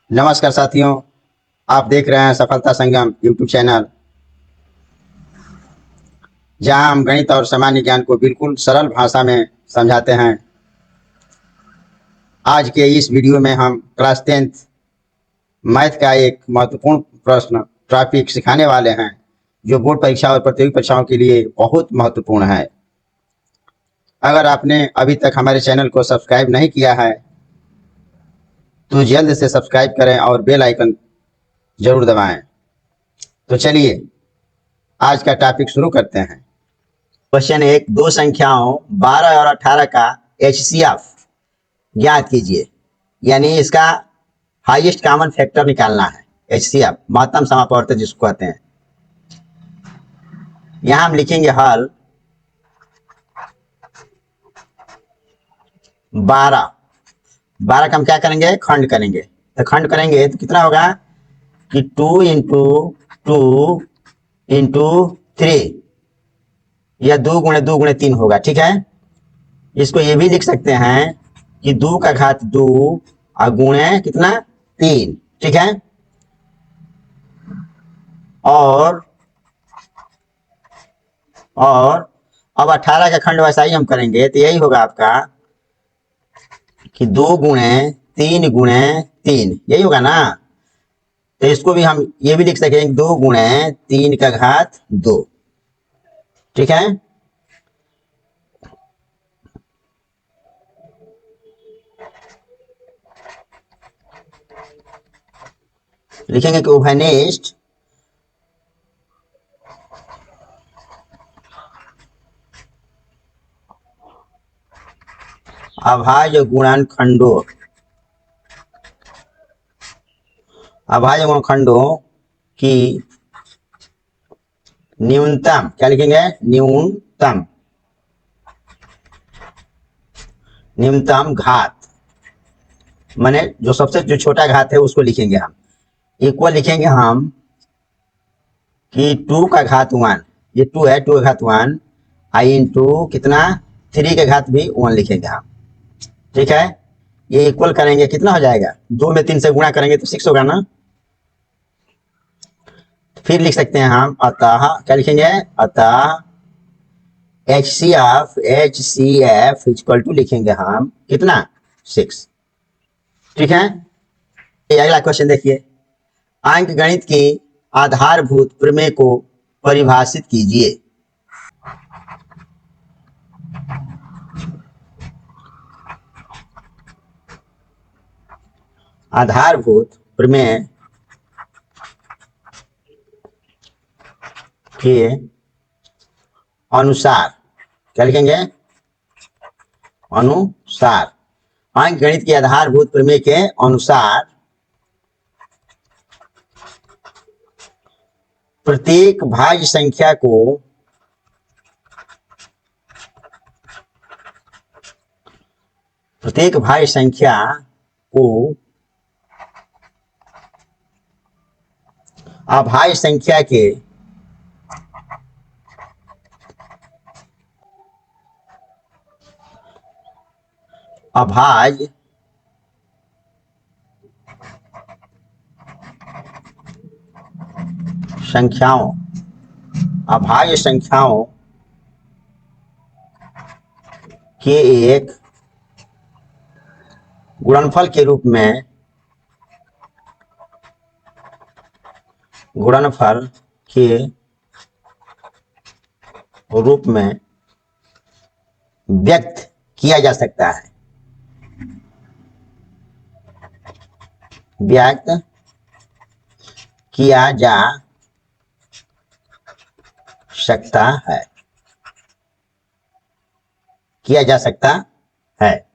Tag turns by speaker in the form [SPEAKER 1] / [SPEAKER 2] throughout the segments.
[SPEAKER 1] नमस्कार साथियों, आप देख रहे हैं सफलता संगम यूट्यूब चैनल, जहां हम गणित और सामान्य ज्ञान को बिल्कुल सरल भाषा में समझाते हैं। आज के इस वीडियो में हम क्लास 10th मैथ का एक महत्वपूर्ण प्रश्न टॉपिक सिखाने वाले हैं, जो बोर्ड परीक्षा और प्रतियोगी परीक्षाओं के लिए बहुत महत्वपूर्ण है। अगर आपने अभी तक हमारे चैनल को सब्सक्राइब नहीं किया है, तो जल्द से सब्सक्राइब करें और बेल आइकन जरूर दबाएं। तो चलिए आज का टॉपिक शुरू करते हैं। क्वेश्चन एक, दो संख्याओं 12 और 18 का HCF ज्ञात कीजिए। यानी इसका हाईएस्ट कॉमन फैक्टर निकालना है। HCF महत्तम समापवर्तक जिसको कहते हैं। यहां हम लिखेंगे हल 12 12 का हम क्या करेंगे, खंड करेंगे। तो खंड करेंगे तो कितना होगा कि 2 इंटू 2 इंटू 3, या 2 गुणे 2 गुणे 3 होगा। ठीक है, इसको ये भी लिख सकते हैं कि 2 का घात 2 और गुणे कितना 3। ठीक है, और अब 18 का खंड वैसा ही हम करेंगे तो यही होगा आपका कि 2 गुणे 3 गुणे 3, यही होगा ना। तो इसको भी हम ये भी लिख सकेंगे 2 गुणे 3 का घात 2। ठीक है, लिखेंगे कि उभयनिष्ठ अभाज्य गुणनखंडों की न्यूनतम, क्या लिखेंगे, न्यूनतम घात, माने जो सबसे जो छोटा घात है उसको लिखेंगे हम। इक्वल लिखेंगे हम कि 2 का घात 1, ये 2 है, 2 का घात 1 आई इंटू कितना 3 के घात भी 1 लिखेंगे हम। ठीक है, ये इक्वल करेंगे कितना हो जाएगा, 2 में 3 से गुणा करेंगे तो 6 होगा ना। फिर लिख सकते हैं हम अतः, क्या लिखेंगे, अतः HCF इक्वल टू लिखेंगे हम कितना 6। ठीक है, ये अगला क्वेश्चन देखिए। अंक गणित की आधारभूत प्रमेय को परिभाषित कीजिए। आधारभूत प्रमेय के अनुसार, क्या लिखेंगे, अनुसार। अंक गणित के आधारभूत प्रमेय के अनुसार प्रत्येक भाज्य संख्या को अभाज्य संख्या के अभाज्य संख्याओं के एक गुणनफल के रूप में व्यक्त किया जा सकता है। व्यक्त किया जा सकता है, किया जा सकता है,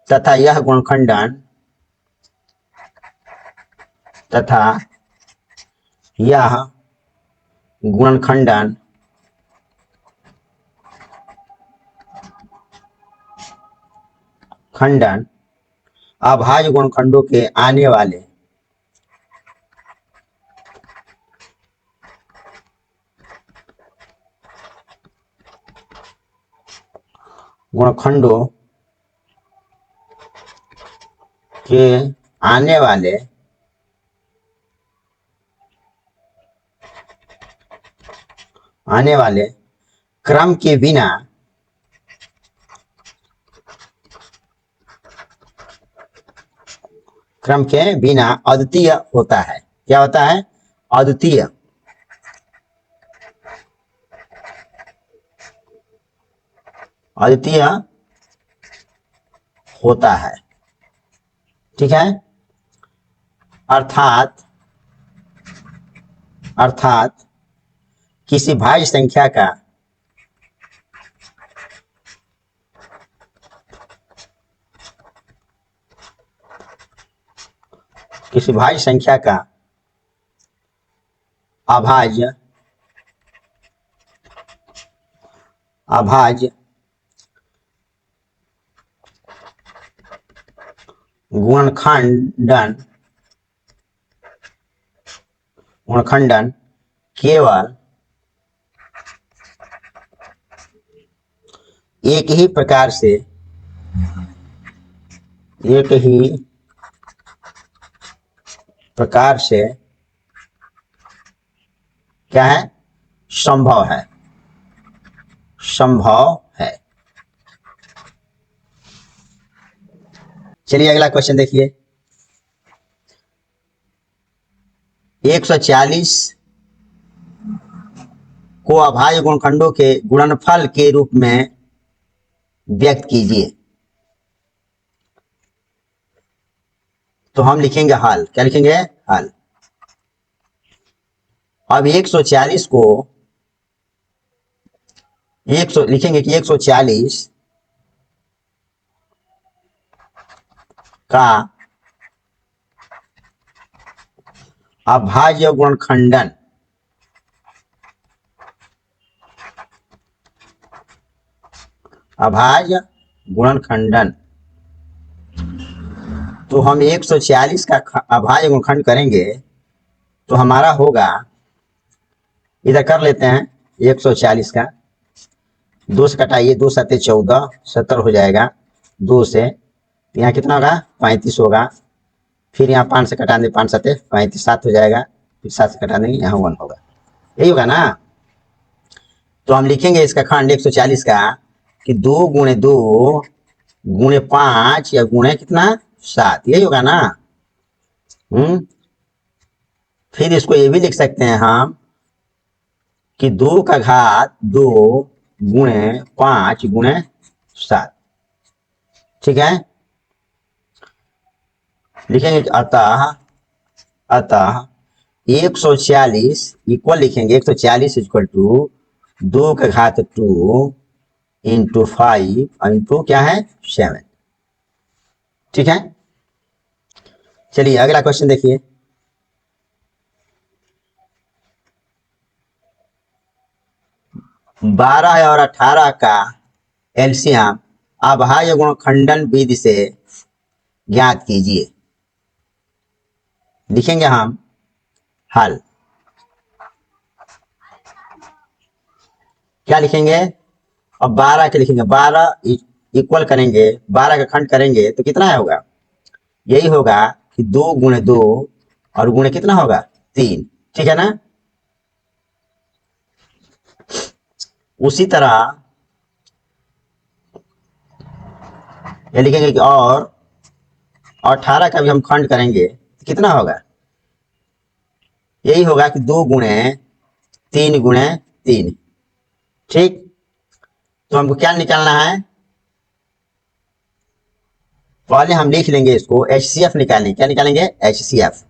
[SPEAKER 1] तथा यह गुणनखंडन अभाज्य गुणनखंडों के आने वाले गुणनखंडों के आने वाले क्रम के बिना अद्वितीय होता है। क्या होता है? अद्वितीय। अद्वितीय होता है। ठीक है। अर्थात किसी भाज्य संख्या का अभाज्य गुणनखंडन केवल एक ही प्रकार से क्या है? संभव है। चलिए अगला क्वेश्चन देखिए। 140 को अभाज्य गुणनखंडों के गुणनफल के रूप में व्यक्त कीजिए। तो हम लिखेंगे हल। क्या लिखेंगे? हल। अब 140 को लिखेंगे कि 140 का अभाज्य गुणनखंडन तो हम 140 का अभाज्य गुणनखंड करेंगे तो हमारा होगा, इधर कर लेते हैं 140 का 2 से कटाइए, 2 सत्ते 14, 70 हो जाएगा। 2 से यहाँ कितना होगा? 35 होगा। फिर यहाँ 5 से कटा दें, 5 सत्ते 35, 7 हो जाएगा। फिर 7 से कटा देंगे, यहाँ 1 होगा। यही होगा ना? तो हम लिखेंगे इसका खंड 140 का कि 2 गुणे 2 गुणे 5 या गुणे कितना? 7। यही होगा ना? फिर इसको ये भी लिख सकते हैं हम कि 2 का घात 2 गुणे 5 गुणे 7। ठीक है। लिखेंगे अतः 140 इक्वल लिखेंगे 140 इक्वल टू 2 का घात 2 इंटू 5 इंटू क्या है? 7। ठीक है। चलिए अगला क्वेश्चन देखिए। 12 और 18 का एलसीएम अभाज्य गुणनखंडन विधि से ज्ञात कीजिए। लिखेंगे हम हल। क्या लिखेंगे? अब 12 के लिखेंगे, 12 इक्वल करेंगे, 12 का खंड करेंगे तो कितना होगा? यही होगा कि 2 गुणे 2 और गुणे कितना होगा? 3। ठीक है ना? उसी तरह ये लिखेंगे कि और 18 का भी हम खंड करेंगे तो कितना होगा? यही होगा कि 2 गुणे 3 गुणे 3। ठीक। तो हमको क्या निकालना है? पहले हम लिख लेंगे इसको, HCF निकालेंगे। क्या निकालेंगे? HCF।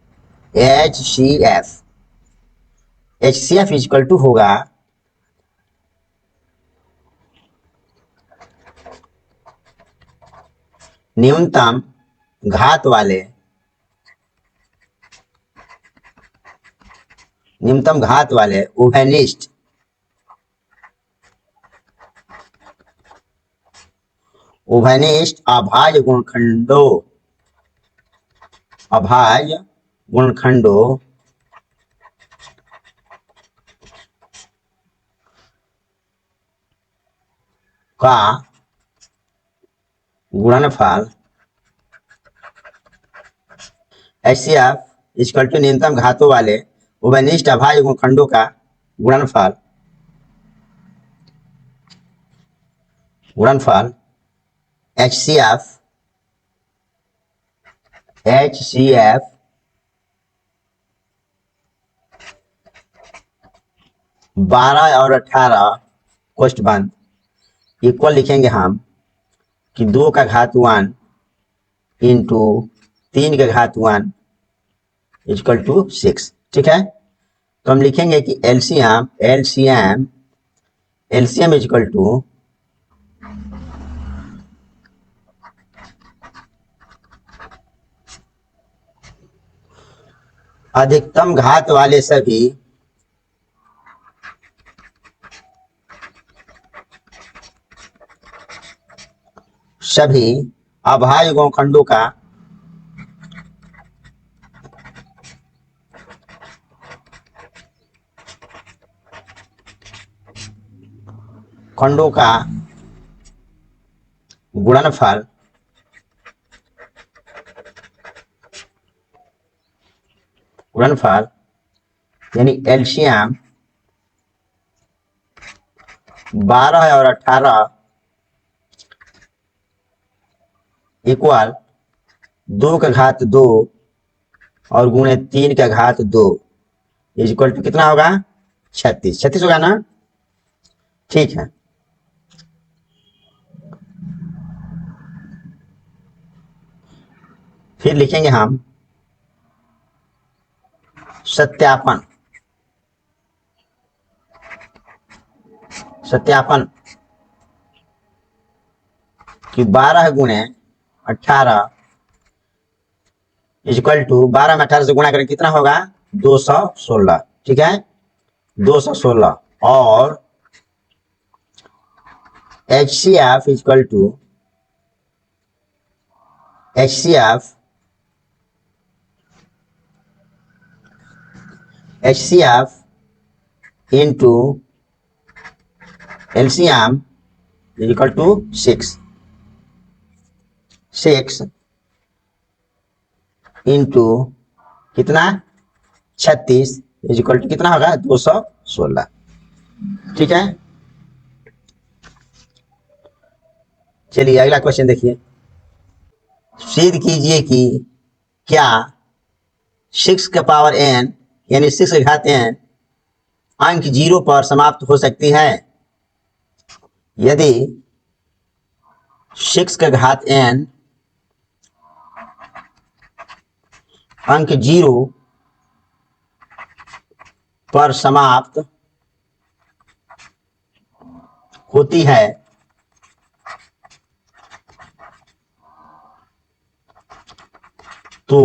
[SPEAKER 1] HCF इक्वल टू होगा न्यूनतम घात वाले उभयनिष्ठ अभाज्य गुणनखंडों का गुणनफल HCF इक्वल टू न्यूनतम घातों वाले उभयनिष्ठ अभाज्य खंडों का गुणनफल HCF 12 और 18 कोष्ठ बंद इक्वल लिखेंगे हम कि 2 का घात 1 इंटू 3 का घात 1 इक्वल टू 6। ठीक है, तो हम लिखेंगे कि एलसीएम इक्वल टू अधिकतम घात वाले सभी अभाज्य खंडों का गुणनफल यानी एलसीएम 12 और 18 इक्वल 2 का घात 2 और गुणे 3 का घात 2 इक्वल टू कितना होगा 36 होगा ना। ठीक है, फिर लिखेंगे हम सत्यापन कि 12 गुणे 18 इक्वल टू 12 में 18 से गुणा करें कितना होगा 216। ठीक है, 216 और HCF equal to HCF into LCM equal to 6 into कितना 36 इक्वल टू कितना होगा 216। ठीक है, चलिए अगला क्वेश्चन देखिए। सिद्ध कीजिए कि क्या 6 का पावर n यानी 6 का घात n अंक 0 पर समाप्त हो सकती है यदि 6 का घात n अंक 0 पर समाप्त होती है तो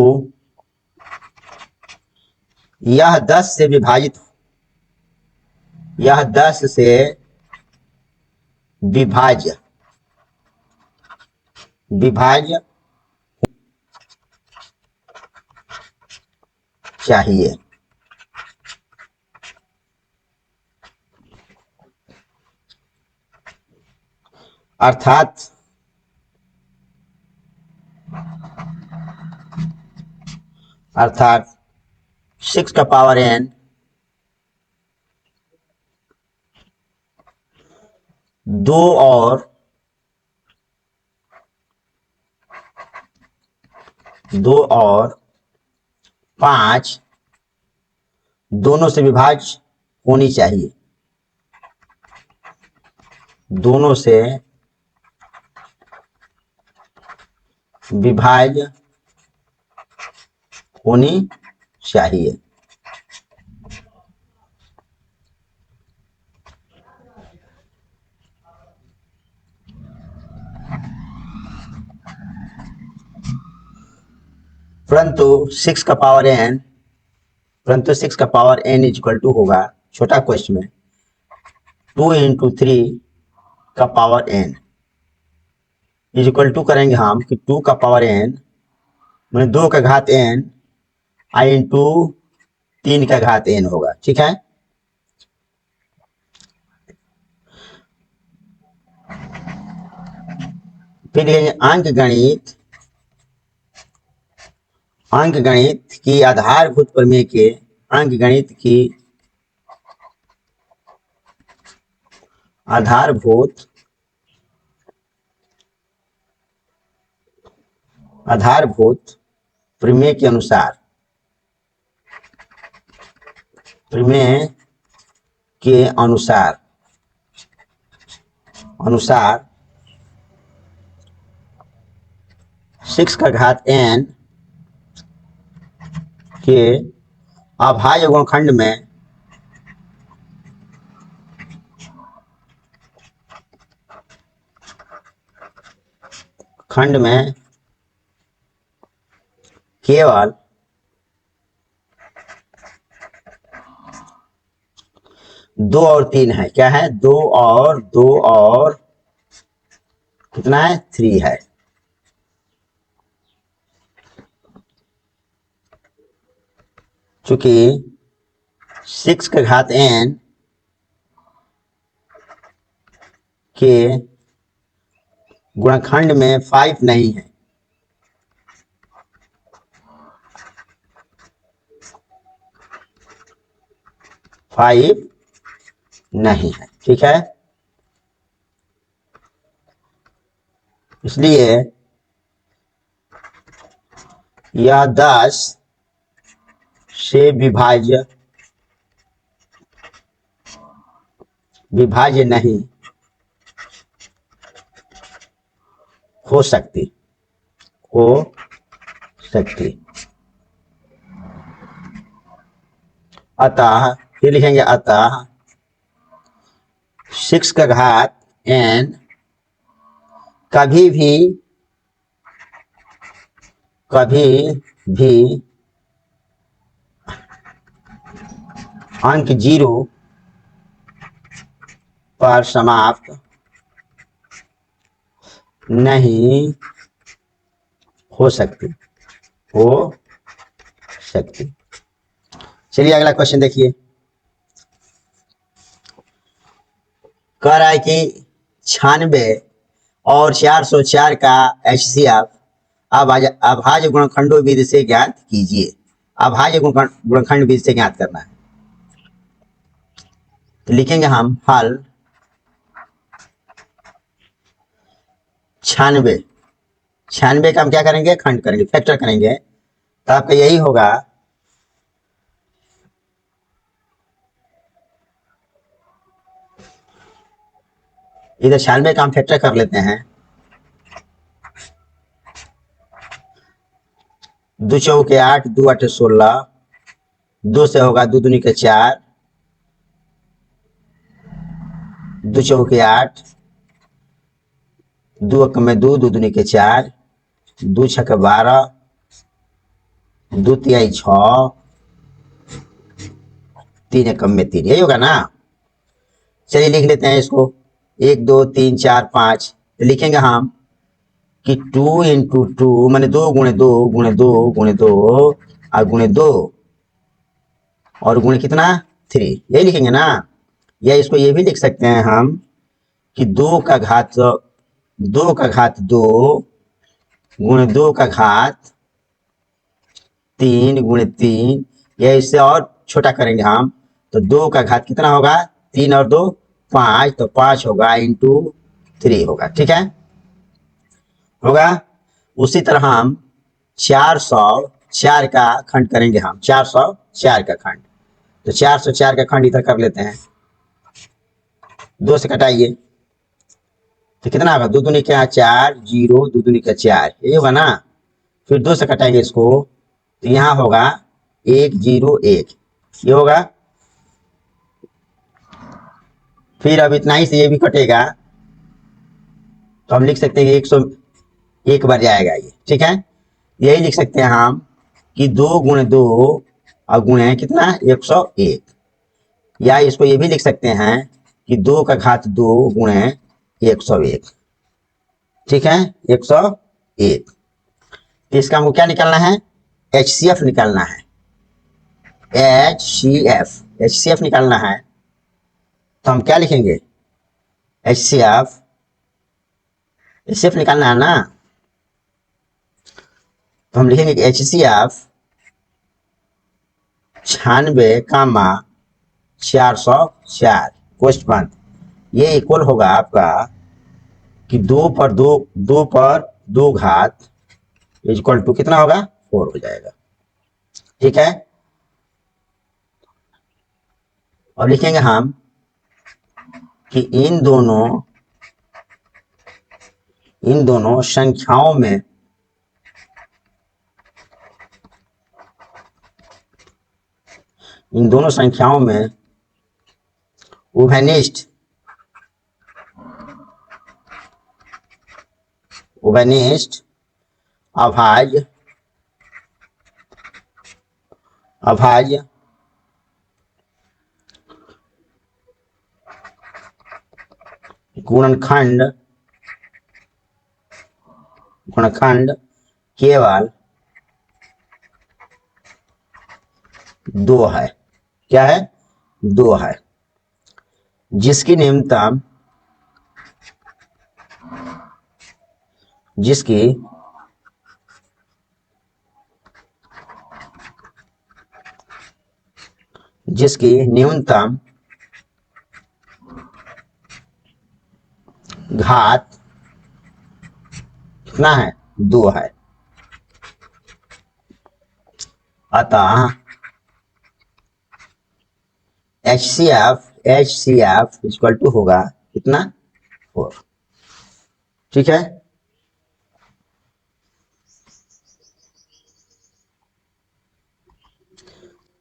[SPEAKER 1] यह 10 से विभाज्य चाहिए। अर्थात अर्थात 6 का पावर n 2 और 5 दोनों से विभाज्य होनी चाहिए, दोनों से विभाज्य होनी चाहिए। परंतु 6 का पावर n इक्वल टू होगा छोटा क्वेश्चन में 2 इंटू 3 का पावर n इक्वल टू करेंगे हम कि 2 का पावर n मैंने 2 का घात n आई इंटू 3 का घात n होगा। ठीक है, फिर लेंगे अंक गणित अंकगणित की आधारभूत प्रमेय के अंकगणित की आधारभूत प्रमेय के अनुसार अनुसार 6 का घात n के अभाज्य गुणनखंड में केवल 2 और 3 है। क्या है? 2 और कितना है? 3 है। चूंकि 6 का घात n के गुणनखंड में 5 नहीं है, 5 नहीं है, ठीक है। इसलिए यह 10 से विभाज्य नहीं हो सकती। अतः फिर लिखेंगे, अतः 6 का घात n कभी भी अंक 0 पर समाप्त नहीं हो सकती। चलिए अगला क्वेश्चन देखिए। कह रहा है कि 96 और 404 का HCF अभाज्य गुणनखंडों विधि से ज्ञात कीजिए। अभाज्य गुणनखंड विधि से ज्ञात करना है। तो लिखेंगे हम हल 96 का हम क्या करेंगे? खंड करेंगे, फैक्टर करेंगे। तो आपका यही होगा, इधर 96 का हम फैक्टर कर लेते हैं। 2 चौके 8, 2 8 16, 2 से होगा 2 दूनी के 4, 2 चौके 8, 2 एकम में 2, 2 दूनी के 4, 2 छक्के 12, 2 तिहाई 6, 3 एकम में 3, यही होगा ना। चलिए लिख लेते हैं इसको, 1 2 3 4 5। तो लिखेंगे हम कि 2 इंटू 2 माने 2 गुणे 2 गुणे 2 गुणे 2 और गुणे 2 और गुणे कितना? 3, यही लिखेंगे ना। या इसको ये भी लिख सकते हैं हम कि 2 का घात 2 गुणे 2 का घात 3 गुणे 3, या इससे और छोटा करेंगे हम तो 2 का घात कितना होगा? 3 और 2 5, तो 5 होगा इंटू 3 होगा, ठीक है, होगा। उसी तरह हम 404 का खंड करेंगे हम, 404 का खंड। तो 404 का खंड इधर कर लेते हैं, 2 से कटाइए तो कितना होगा? 2 दूनी क्या? 4, 0, 2 दूनी का 4, ये होगा ना। फिर 2 से कटाएंगे इसको तो यहाँ होगा 1 0 1, ये होगा। फिर अब इतना ही से ये भी कटेगा तो हम लिख सकते हैं कि 101 बार जाएगा ये, ठीक है। यही लिख सकते हैं हम कि 2 गुणे 2 और गुणे कितना? 101। या इसको ये भी लिख सकते हैं कि 2 का घात 2 गुणे 101, ठीक है, 101। तो इसका हमको क्या निकालना है? HCF निकालना है। HCF निकालना है। तो हम क्या लिखेंगे? HCF निकालना है ना। तो हम लिखेंगे कि HCF 96,404 क्वेश्चन बंद। ये इक्वल होगा आपका कि 2 पर 2 घात इक्वल टू कितना होगा 4 हो जाएगा। ठीक है, और लिखेंगे हम कि इन दोनों संख्याओं में उभयनिष्ठ अभाज्य गुणनखंड केवल 2 है। क्या है? 2 है, जिसकी न्यूनतम घात कितना है 2 है। अतः HCF इक्वल टू होगा कितना 4। ठीक है,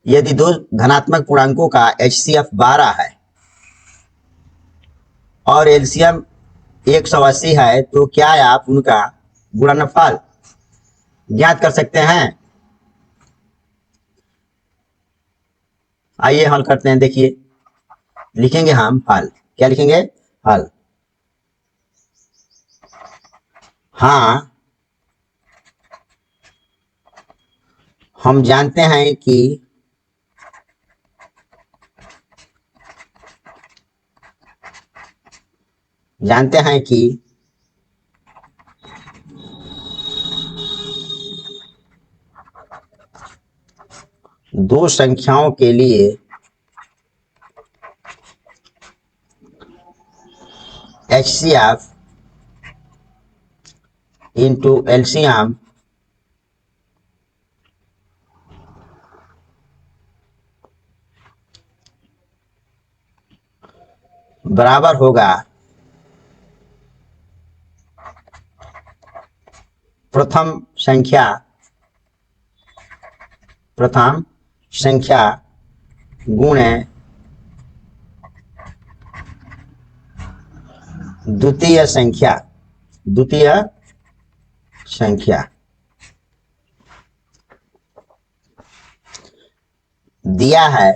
[SPEAKER 1] यदि दो धनात्मक पूर्णांकों का HCF 12 है और एलसीएम 180 है तो क्या आप उनका गुणनफल ज्ञात कर सकते हैं? आइए हल करते हैं। देखिए, लिखेंगे हम हल। क्या लिखेंगे? हल। हाँ, हम जानते हैं कि दो संख्याओं के लिए HCF इंटू एलसीएम बराबर होगा प्रथम संख्या गुणे द्वितीय संख्या दिया है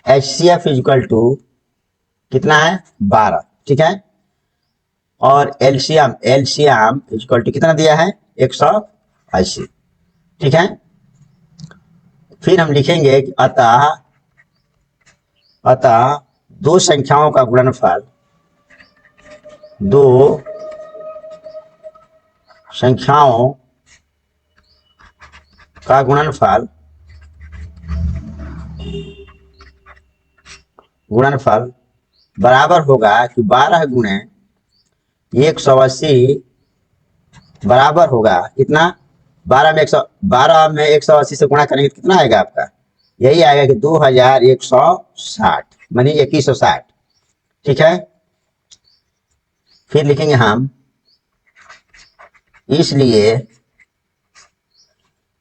[SPEAKER 1] HCF इक्वल टू कितना है 12। ठीक है, और एलसीएम इक्वल टू कितना दिया है 180। ठीक है, फिर हम लिखेंगे कि अतः दो संख्याओं का गुणनफल गुणनफल बराबर होगा कि 12 गुणे 180 बराबर होगा कितना 12 में 180 से गुणा करेंगे तो कितना आएगा आपका? यही आएगा कि 2160 मानी 2160। ठीक है, फिर लिखेंगे हम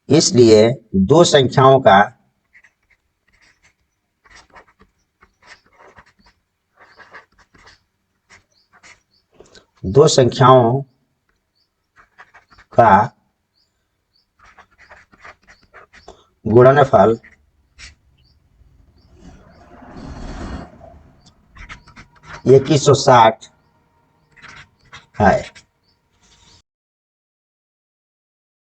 [SPEAKER 1] इसलिए दो संख्याओं का गुणनफल 2160 है।